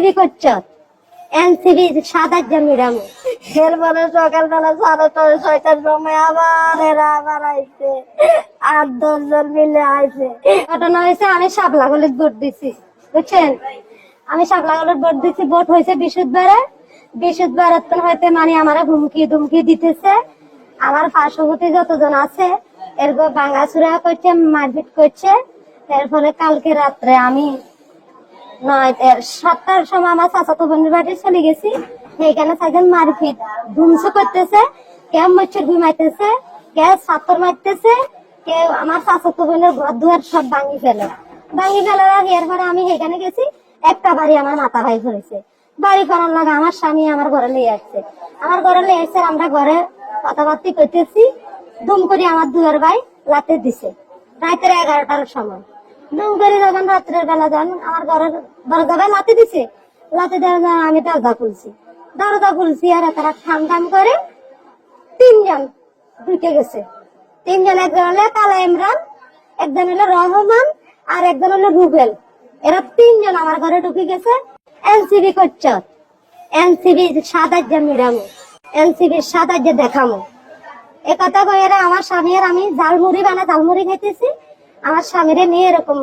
NCB করছ, NCB 7,000 Miram. এরপরে সকালবেলা 6:30-6টার সময় আবার এরা আবার আইছে, 8-10 জন মিলে আইছে। ঘটনা হয়েছে, আমি শাপলাগলিত ভোট দিছি, বুঝছেন? আমি শাপলাগলিত ভোট দিছি। ভোট হয়েছে বৃহস্পতিবার হইতে মানে আমার হুমকি ধুমকি দিতেছে। আমার পার্শ্ববর্তী যতজন আছে এরপর ভাঙাচুরা করছে, মারপিট করছে। এর ফলে কালকে রাত্রে আমি 7টার সময় আমার চাচাতো বোনের বাড়ি চলে গেছি। এইখানে থাকেন মারপিট ধুমসু করতেছে, কেউ মচ্ছর ঘুমাইতেছে, কেউ ছাত্র মারতেছে, কেউ আমার চাচাতো বোনের ঘর দুয়ার সব ভাঙি ফেলে। এরপরে আমি এখানে গেছি, একটা বাড়ি আমার মাথা ভাই ধরেছে। বাড়ি করার লাগে আমার স্বামী আমার ঘরে নিয়ে আসছে। আমরা ঘরে কথাবার্তি করতেছি, দুম করে আমার দুয়ার ভাই লাতে দিছে রাতের 11টার সময়। দুম করে যখন রাত্রের বেলা যান আমার ঘরের দরজা ভাই লাতে দিছে। লাতে দেওয়া আমি দরজা খুলছি আর তারা ঠাম করে 3 জন ঢুকে গেছে। 3 জন, একজন হলো কালা ইমরান, একজন হলো রহমান, আর একজন হলো রুবেল। এরা 3 জন আমার ঘরে ঢুকে গেছে। এনসিবি করছ, এনসিবি 7,000 মিরাম, এনসিবি 7,000 দেখামো। এ কথা কই এরা আমার স্বামী আর আমি ঝালমুড়ি খাইতেছি। আমার স্বামীরে নিয়ে এরকম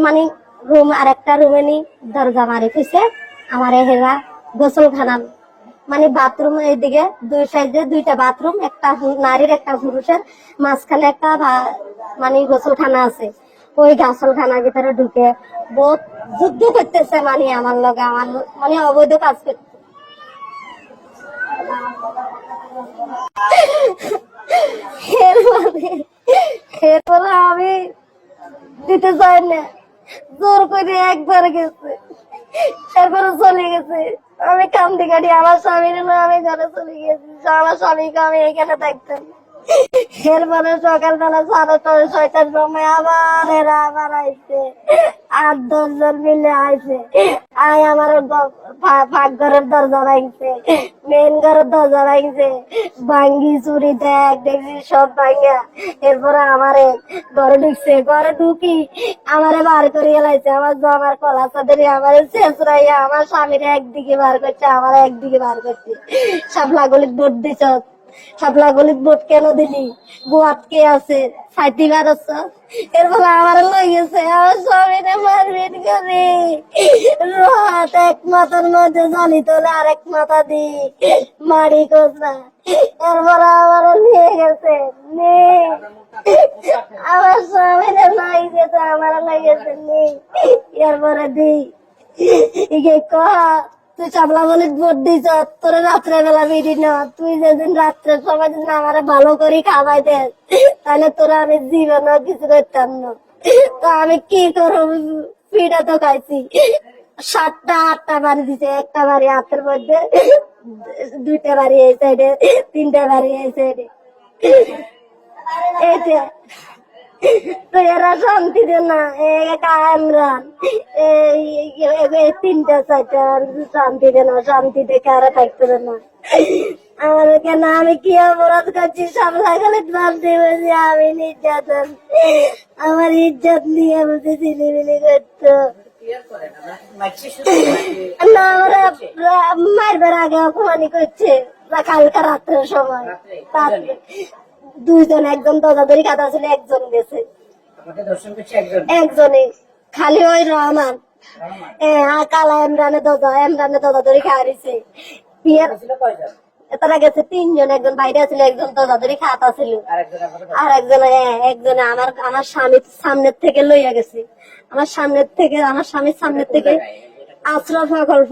মানে রুম আর একটা রুমে নি দরজা মারি খুঁজছে। আমার হেরা গোসলখানা মানে বাথরুম, এইদিকে 2 সাইডে 2টা বাথরুম, একটা নারীর একটা পুরুষের, মাঝখানে একটা মানে গোসলখানা আছে। ওই গোসলখানার ভিতরে ঢুকে বহুত যুদ্ধ করতেছে, মানে আমার লগে আমার মানে অবৈধ কাজ করতে। এরপরে আমি দিতে চাই না, জোর করে একবার গেছে, এরপরে চলে গেছে। আমি কান্দি কাটি আমার স্বামীর না, আমি ঘরে চলে গেছি। আমার স্বামীকে আমি এখানে থাকতাম। এরপরে সকালবেলা 6:30-6টার সময় আবার এরা আবার আইছে, 8-10 জন মিলে আইছে। আমার পাক ঘরের দরজা ভাঙছে, মেন ঘরের দরজা ভাঙছে, ভাঙ্গি চুরি দেখছি সব ভাঙ্গা। এরপরে আমারে ঘরে ঢুকছে, ঘরে ঢুকি আমারে বার করিয়ে লাইছে। আমার কলা চাদরি আমার শেষরাইয়া আমার স্বামীর একদিকে বার করছে, আমার একদিকে বার করছে। শাপলাগলিত ভোট দিছ, শাপলাগলিত ভোট কেন দিলি? বুয়াত কে আছে? সাইতি বারছ। এর ফলে আমার লই গেছে, আমার স্বামীরে মারপিট করে রাত এক মাথার মধ্যে জালি তোলে আরেক মাথা দি মারি কোসা। এরপরে আমার নিয়ে গেছে, আমার স্বামীরে লাই গেছে, আমার লাই গেছে নেই। এরপরে দি কহা তুই শাপলাগলিত ভোট দিছ, তোর রাত্রে বেলা বেরি না, তুই যেদিন রাত্রের সময় দিন আমার ভালো করে খাওয়াই দে, তাহলে তোরা আমি জীবনও কিছু করতাম না। তো আমি কি করব? পিঠা তো খাইছি। 7টা-8টা বাড়ি দিছে, একটা বাড়ি হাতের মধ্যে, 2টা বাড়ি এই সাইডে, 3টা বাড়ি এই সাইডে। এইটা তো এরা শান্তি দে না, ইমরান 3টা-4টা শান্তি দে না, শান্তি দেখে আর থাকতে দে না। আমার কেন আমি কি অপরাধ করছি? শাপলাগলিত ভাবতে বলছি আমি নির্যাতন, আমার ইজ্জত নিয়ে বলতে ছিলিমিলি করতো না। ওরা মারবার আগে অপমানি করছে কালকা রাত্রের সময়। 2 জন, একজন দরজাদরি কাটা ছিল, একজন গেছে, একজনে খালি ওই রহমান কালা ইমরানের দরজাদরি খাওয়াইছে। তারা গেছে 3 জন, একজন বাইরে ছিল, একজন দরজাদরি খাতা ছিল, আর একজনে আমার স্বামীর সামনের থেকে লইয়া গেছে। আমার স্বামীর সামনের থেকে আশ্রয় প্রকল্প